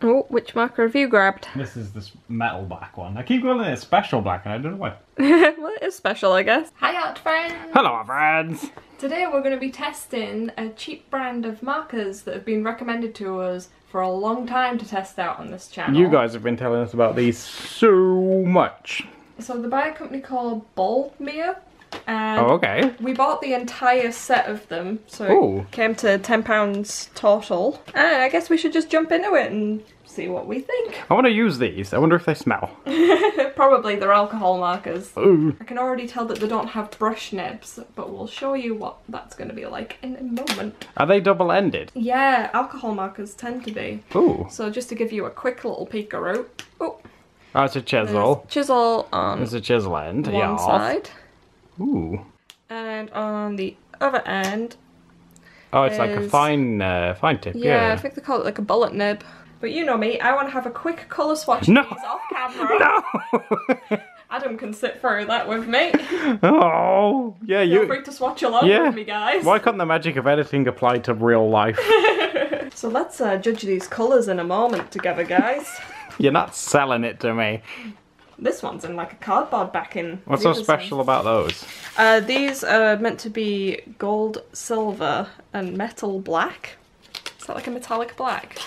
Oh, which marker have you grabbed? This is this metal black one. I keep calling it a special black and I don't know why. Well, it is special, I guess. Hi art friends! Hello friends! Today we're going to be testing a cheap brand of markers that have been recommended to us for a long time to test out on this channel. You guys have been telling us about these so much. So they're by a company called Boldmere. And oh, okay. we bought the entire set of them, so Ooh. it came to £10 total. And I guess we should just jump into it and see what we think. I want to use these. I wonder if they smell. Probably they're alcohol markers. Ooh. I can already tell that they don't have brush nibs, but we'll show you what that's going to be like in a moment. Are they double-ended? Yeah, alcohol markers tend to be. Ooh. So just to give you a quick little peek around. Oh, Oh, it's a chisel. there's chisel on There's a chisel end. one side. Ooh. And on the other end, Oh, it's like a fine tip, I think they call it like a bullet nib. But you know me, I want to have a quick colour swatch No. of these off camera. No! Adam can sit through that with me. Oh, yeah, Feel free to swatch along with me, guys. Why can't the magic of editing apply to real life? So let's judge these colours in a moment together, guys. You're not selling it to me. This one's in like a cardboard backing. What's so special about those? These are meant to be gold, silver, and metal black. Is that like a metallic black?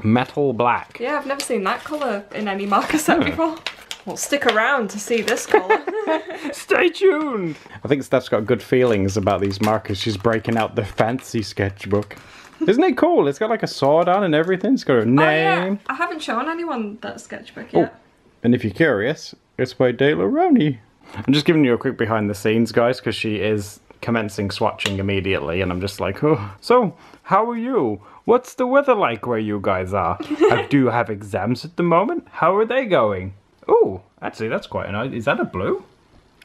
Metal black. Yeah, I've never seen that colour in any marker set before. Well, stick around to see this colour. Stay tuned! I think Steph's got good feelings about these markers. She's breaking out the fancy sketchbook. Isn't it cool? It's got like a sword on and everything. It's got a name. Oh, yeah. I haven't shown anyone that sketchbook yet. Oh. And if you're curious, it's by Doodle. I'm just giving you a quick behind the scenes, guys, because she is commencing swatching immediately, and I'm just like, oh. So, how are you? What's the weather like where you guys are? Do you have exams at the moment? How are they going? Oh, actually, that's quite nice. Is that a blue?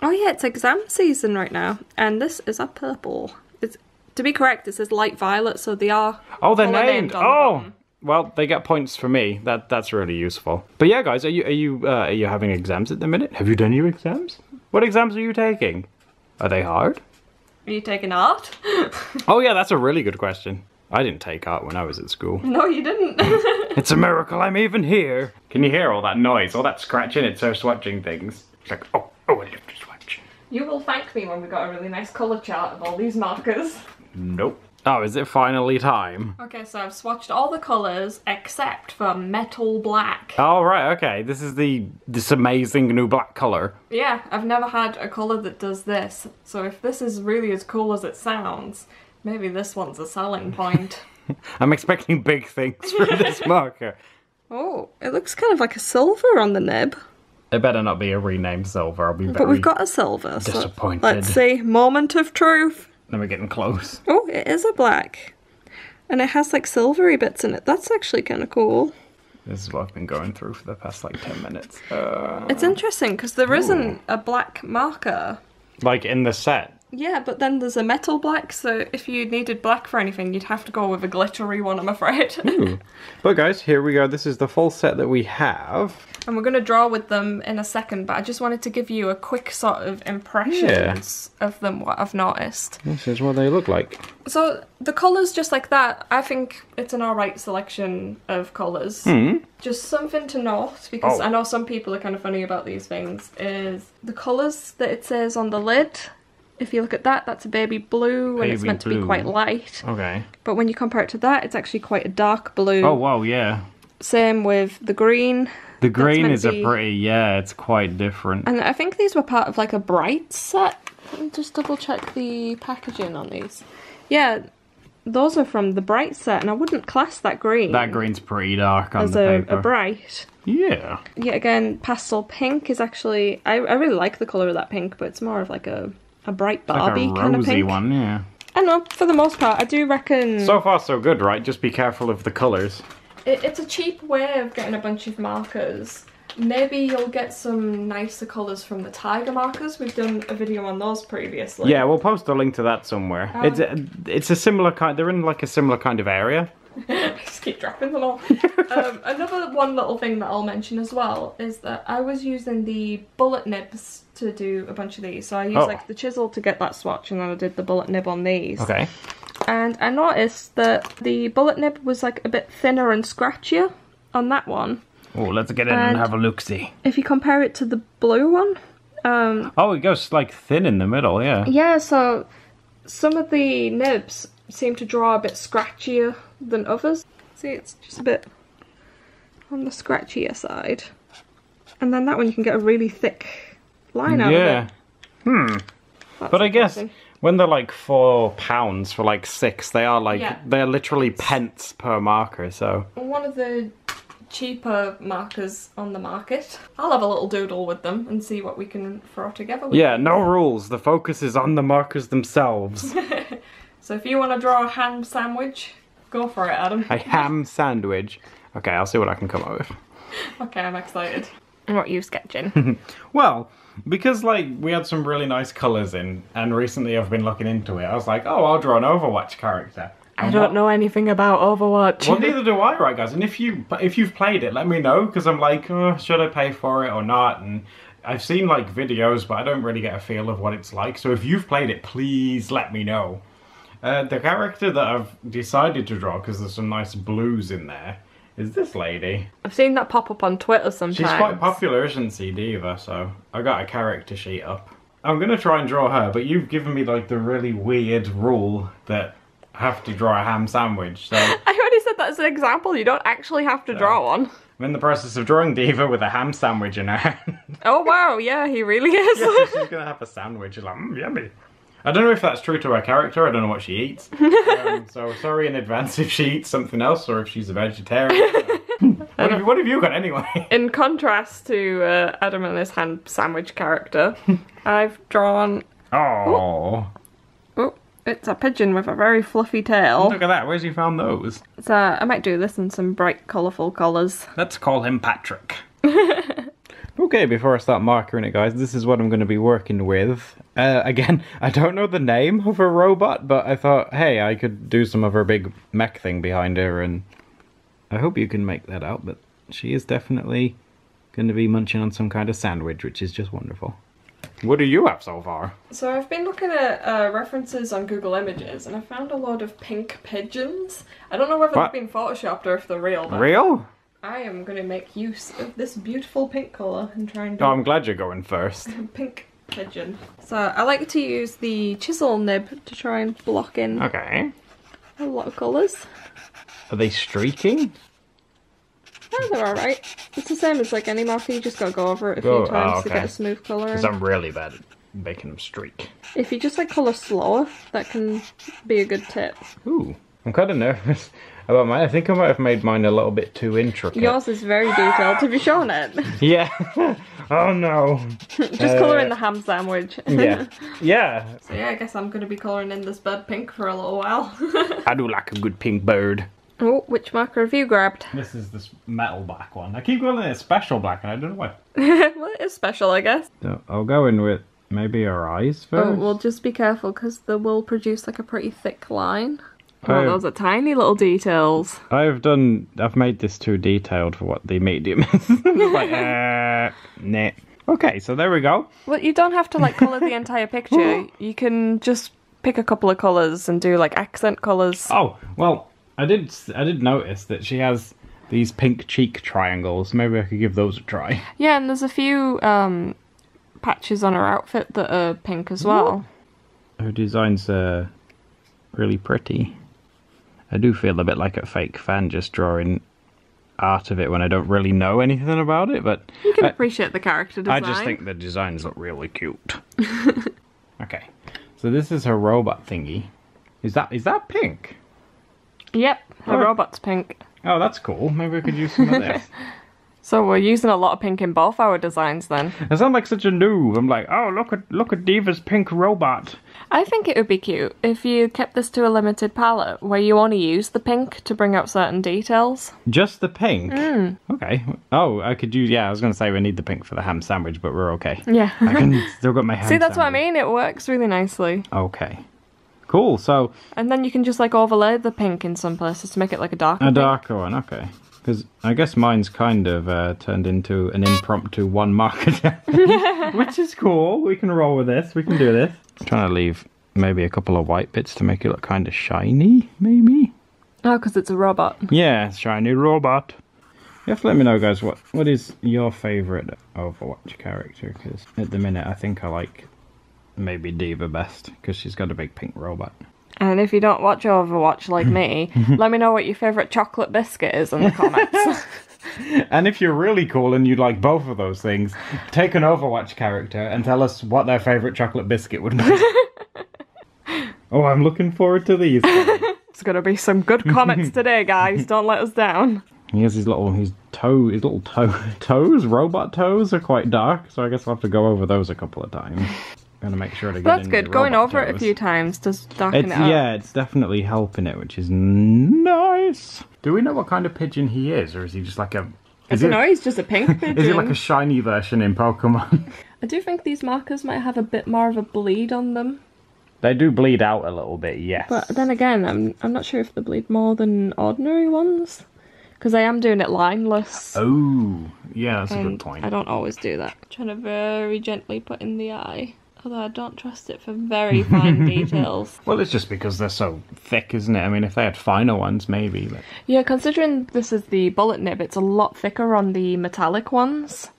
Oh yeah, it's exam season right now, and this is a purple. It's, to be correct, it says light violet, so they are. Oh, they're named. On the Oh. bottom. Well, they get points for me. That's really useful. But yeah, guys, are you having exams at the minute? Have you done your exams? What exams are you taking? Are they hard? Are you taking art? Oh yeah, that's a really good question. I didn't take art when I was at school. No, you didn't. It's a miracle I'm even here. Can you hear all that noise, all that scratching? It's her swatching things. It's like, oh, I love to swatch. You will thank me when we got a really nice colour chart of all these markers. Nope. Oh, is it finally time? Okay, so I've swatched all the colours except for metal black. Oh, right, okay. This is this amazing new black colour. Yeah, I've never had a colour that does this. So if this is really as cool as it sounds, maybe this one's a selling point. I'm expecting big things from this marker. Oh, it looks kind of like a silver on the nib. It better not be a renamed silver. I'll be very But we've got a silver, disappointed. so let's see. Moment of truth. Then we're getting close. Oh, it is a black. And it has like silvery bits in it. That's actually kind of cool. This is what I've been going through for the past like 10 minutes. It's interesting because there isn't a black marker. Like in the set. Yeah, but then there's a metal black, so if you needed black for anything, you'd have to go with a glittery one, I'm afraid. Ooh. But guys, here we go. This is the full set that we have. And we're going to draw with them in a second, but I just wanted to give you a quick sort of impressions of them, what I've noticed. This is what they look like. So the colours just like that, I think it's an alright selection of colours. Just something to note, because I know some people are kind of funny about these things, is the colours that it says on the lid. If you look at that, that's a baby blue, and it's meant to be quite light. Okay. But when you compare it to that, it's actually quite a dark blue. Oh, wow, yeah. Same with the green. The green is a pretty, yeah, it's quite different. And I think these were part of like a bright set. Let me just double check the packaging on these. Yeah, those are from the bright set, and I wouldn't class that green. That green's pretty dark on as the paper. a bright. Yeah. Yet again, pastel pink is actually, I really like the colour of that pink, but it's more of like a bright Barbie like a kind of rosy pink. one, yeah. I know, for the most part, I do reckon... So far so good, right? Just be careful of the colours. It's a cheap way of getting a bunch of markers. Maybe you'll get some nicer colours from the tiger markers. We've done a video on those previously. Yeah, we'll post a link to that somewhere. It's a similar kind, they're in like a similar kind of area. I just keep dropping them all. Another one little thing that I'll mention as well is that I was using the bullet nibs to do a bunch of these. So I used like the chisel to get that swatch, and then I did the bullet nib on these. Okay. And I noticed that the bullet nib was like a bit thinner and scratchier on that one. Oh, let's get in and have a look-see. If you compare it to the blue one, oh, it goes like thin in the middle, yeah. yeah, so some of the nibs seem to draw a bit scratchier than others. See, it's just a bit on the scratchier side. And then that one you can get a really thick line out of it. Yeah. But I guess when they're like £4 for like 6, they are like, they're literally pence per marker, so. One of the cheaper markers on the market. I'll have a little doodle with them and see what we can throw together with them. No rules. The focus is on the markers themselves. So if you want to draw a ham sandwich, go for it, Adam. A ham sandwich. Okay, I'll see what I can come up with. Okay, I'm excited. What are you sketching? Well, because like we had some really nice colours in, and recently I've been looking into it, I was like, oh, I'll draw an Overwatch character. I don't know anything about Overwatch. Well, neither do I, right, guys? And if you've played it, let me know, because I'm like, oh, should I pay for it or not? And I've seen like videos, but I don't really get a feel of what it's like. So if you've played it, please let me know. The character that I've decided to draw, because there's some nice blues in there, is this lady. I've seen that pop up on Twitter sometimes. She's quite popular, isn't she, Diva? So I got a character sheet up. I'm going to try and draw her, but you've given me like the really weird rule that I have to draw a ham sandwich, so... I already said that as an example, you don't actually have to draw one. I'm in the process of drawing Diva with a ham sandwich in her hand. Oh wow, yeah, he really is. Yeah, she's going to have a sandwich. She's like, yummy. I don't know if that's true to her character, I don't know what she eats. So sorry in advance if she eats something else or if she's a vegetarian. What have you got anyway? In contrast to Adam and his ham sandwich character, I've drawn... Oh. Oh, it's a pigeon with a very fluffy tail. Look at that, where's you found those? So I might do this in some bright, colourful colours. Let's call him Patrick. Okay, before I start marking it, guys, this is what I'm going to be working with. Again, I don't know the name of her robot, but I thought, hey, I could do some of her big mech thing behind her, and I hope you can make that out, but she is definitely going to be munching on some kind of sandwich, which is just wonderful. What do you have so far? So I've been looking at references on Google Images, and I found a lot of pink pigeons. I don't know whether they've been photoshopped or if they're real. Real? I am going to make use of this beautiful pink colour and try and do... Oh, I'm glad you're going first. Pink pigeon. So I like to use the chisel nib to try and block in a lot of colours. Are they streaking? Oh, they're alright. It's the same as like any marker, you just gotta go over it a few times to get a smooth colour. Because I'm really bad at making them streak. If you just like colour slower, that can be a good tip. Ooh, I'm kind of nervous about mine. I think I might have made mine a little bit too intricate. Yours is very detailed. Have you shown it? Yeah. Oh no. Just colour in the ham sandwich. Yeah. Yeah. So yeah, I guess I'm going to be colouring in this bird pink for a little while. I do like a good pink bird. Oh, which marker have you grabbed? This is this metal black one. I keep calling it special black and I don't know why. Well, it is special, I guess. So I'll go in with maybe her eyes first. Oh, well, just be careful because they will produce like a pretty thick line. Oh, those are tiny little details. I've made this too detailed for what the medium is. Like, nah. Okay, so there we go. Well, you don't have to like colour the entire picture. You can just pick a couple of colours and do like accent colours. Oh, well, I did notice that she has these pink cheek triangles. Maybe I could give those a try. Yeah, and there's a few patches on her outfit that are pink as well. Her design's really pretty. I do feel a bit like a fake fan just drawing art of it when I don't really know anything about it, but... You can appreciate the character design. I just think the designs look really cute. Okay, so this is her robot thingy. Is that pink? Yep, her robot's pink. Oh, that's cool. Maybe we could use some of this. So we're using a lot of pink in both our designs then. I sound like such a noob. I'm like, oh, look at Diva's pink robot. I think it would be cute if you kept this to a limited palette where you only use the pink to bring out certain details. Just the pink? Okay. Oh, I could use, yeah, I was going to say we need the pink for the ham sandwich, but we're okay. Yeah. I can still got my ham See, that's sandwich. what I mean. It works really nicely. Okay. Cool, so... And then you can just like overlay the pink in some places to make it like a darker pink. Darker one, okay. Because I guess mine's kind of turned into an impromptu one marker, which is cool. We can roll with this. We can do this. I'm trying to leave maybe a couple of white bits to make it look kind of shiny, maybe? Oh, because it's a robot. Yeah, shiny robot. You have to let me know, guys, what is your favourite Overwatch character? Because at the minute, I think I like maybe Diva best, because she's got a big pink robot. And if you don't watch Overwatch like me, let me know what your favourite chocolate biscuit is in the comments. And if you're really cool and you like both of those things, take an Overwatch character and tell us what their favourite chocolate biscuit would be. Oh, I'm looking forward to these. It's gonna be some good comments today, guys. Don't let us down. He has his little toes, robot toes are quite dark, so I guess I'll have to go over those a couple of times. Gonna make sure to get That's good. Going over it a few times does darken it up. Yeah, it's definitely helping it, which is nice. Do we know what kind of pigeon he is, or is he just like a... I don't know, he's just a pink pigeon. Is it like a shiny version in Pokemon? I do think these markers might have a bit more of a bleed on them. They do bleed out a little bit, yes. But then again, I'm not sure if they bleed more than ordinary ones. Because I am doing it lineless. Oh, yeah, that's a good point. I don't always do that. I'm trying to very gently put in the eye. Although I don't trust it for very fine details. Well, it's just because they're so thick, isn't it? I mean, if they had finer ones, maybe. But... Yeah, considering this is the bullet nib, it's a lot thicker on the metallic ones.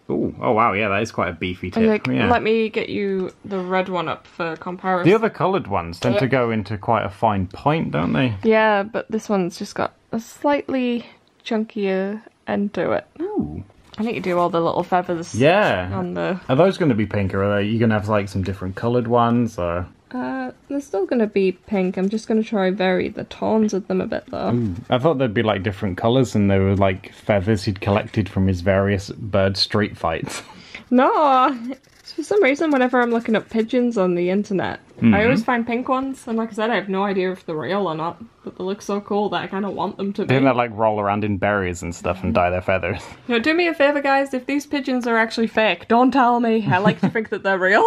Ooh, oh wow, yeah, that is quite a beefy tip. Like, yeah. Let me get you the red one up for comparison. The other coloured ones tend to go into quite a fine point, don't they? Yeah, but this one's just got a slightly chunkier end to it. Ooh. I need to do all the little feathers. Yeah. On the... Are those going to be pink, or are you going to have like some different coloured ones, or...? They're still going to be pink. I'm just going to try vary the tones of them a bit, though. Ooh. I thought they'd be like different colours, and they were like feathers he'd collected from his various bird street fights. No! For some reason, whenever I'm looking up pigeons on the internet, I always find pink ones, and like I said, I have no idea if they're real or not, but they look so cool that I kind of want them to be. Didn't they like roll around in berries and stuff and dye their feathers? You know, do me a favour, guys, if these pigeons are actually fake, don't tell me. I like to think that they're real.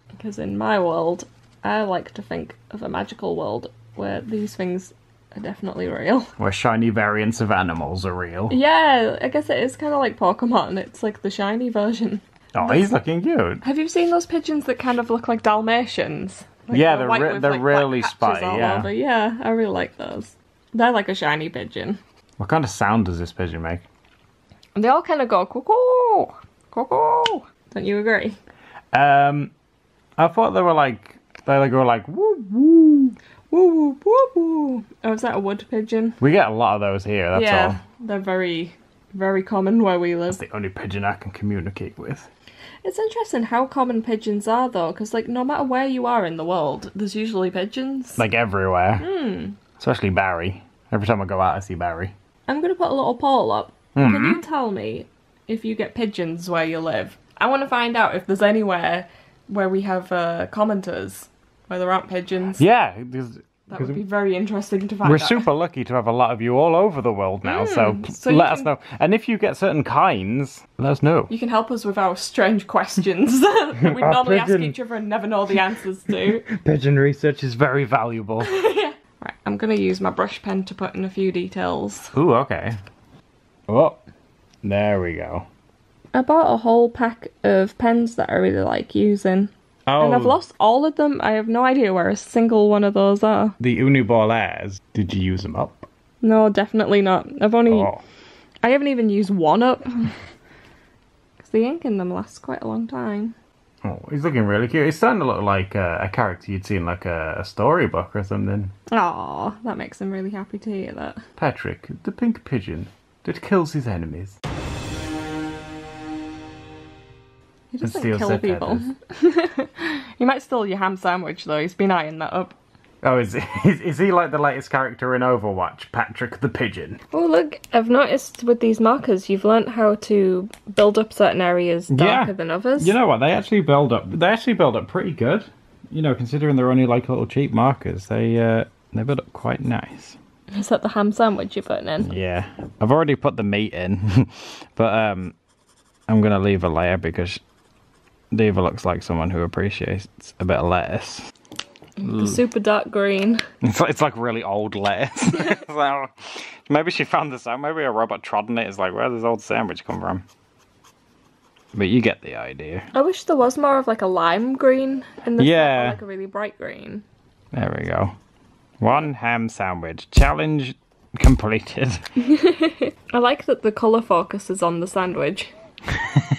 Because in my world, I like to think of a magical world where these things are definitely real. Where shiny variants of animals are real. Yeah, I guess it is kind of like Pokemon. It's like the shiny version. Oh, he's looking cute. Have you seen those pigeons that kind of look like Dalmatians? Like yeah, they're they're really spotty, yeah. Over. Yeah, I really like those. They're like a shiny pigeon. What kind of sound does this pigeon make? And they all kind of go, cuckoo, cuckoo. Don't you agree? I thought they were like woo woo. Woo woo woo woo. Oh, is that a wood pigeon? We get a lot of those here, that's all. They're very, very common where we live. That's the only pigeon I can communicate with. It's interesting how common pigeons are, though, because, like, no matter where you are in the world, there's usually pigeons. Like, everywhere. Especially Barry. Every time I go out, I see Barry. I'm going to put a little poll up. Can you tell me if you get pigeons where you live? I want to find out if there's anywhere where we have commenters where there aren't pigeons. Yeah. That would be very interesting to find out. We're super lucky to have a lot of you all over the world now, so let us know. And if you get certain kinds, let us know. You can help us with our strange questions that we normally ask each other and never know the answers to. Pigeon research is very valuable. Right, I'm going to use my brush pen to put in a few details. Ooh, okay. Oh, there we go. I bought a whole pack of pens that I really like using. Oh, and I've lost all of them. I have no idea where a single one of those are. The Uniball, did you use them up? No, definitely not. I haven't even used one up. Because the ink in them lasts quite a long time. Oh, he's looking really cute. He's starting to look like a character you'd see in like a storybook or something. Aw, that makes him really happy to hear that. Patrick, the pink pigeon that kills his enemies. He doesn't kill people. He might steal your ham sandwich, though. He's been eyeing that up. Oh, is he like the latest character in Overwatch, Patrick the Pigeon? Oh, look, I've noticed with these markers, you've learnt how to build up certain areas darker than others. You know what? They actually build up pretty good. You know, considering they're only like little cheap markers, they build up quite nice. Is that the ham sandwich you're putting in? Yeah. I've already put the meat in, but I'm going to leave a layer because Diva looks like someone who appreciates a bit of lettuce. The super dark green. It's like really old lettuce. So, maybe she found this out. Maybe a robot trod on it. Is like, where does this old sandwich come from? But you get the idea. I wish there was more of like a lime green in this. Yeah. Or like a really bright green. There we go. One ham sandwich. Challenge completed. I like that the colour focus is on the sandwich.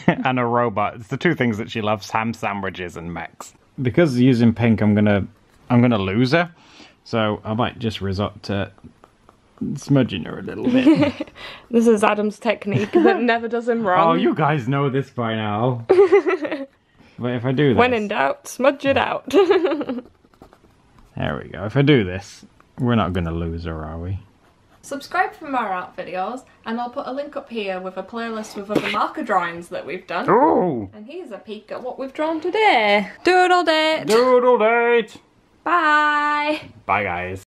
And a robot. It's the two things that she loves, ham sandwiches and mechs. Because using pink, I'm gonna lose her. So I might just resort to smudging her a little bit. This is Adam's technique that never does him wrong. Oh, you guys know this by now. But if I do this... When in doubt, smudge it out. There we go. If I do this, we're not gonna lose her, are we? Subscribe for more art videos, and I'll put a link up here with a playlist with other marker drawings that we've done. Oh! And here's a peek at what we've drawn today. Doodle date! Doodle date! Bye! Bye, guys.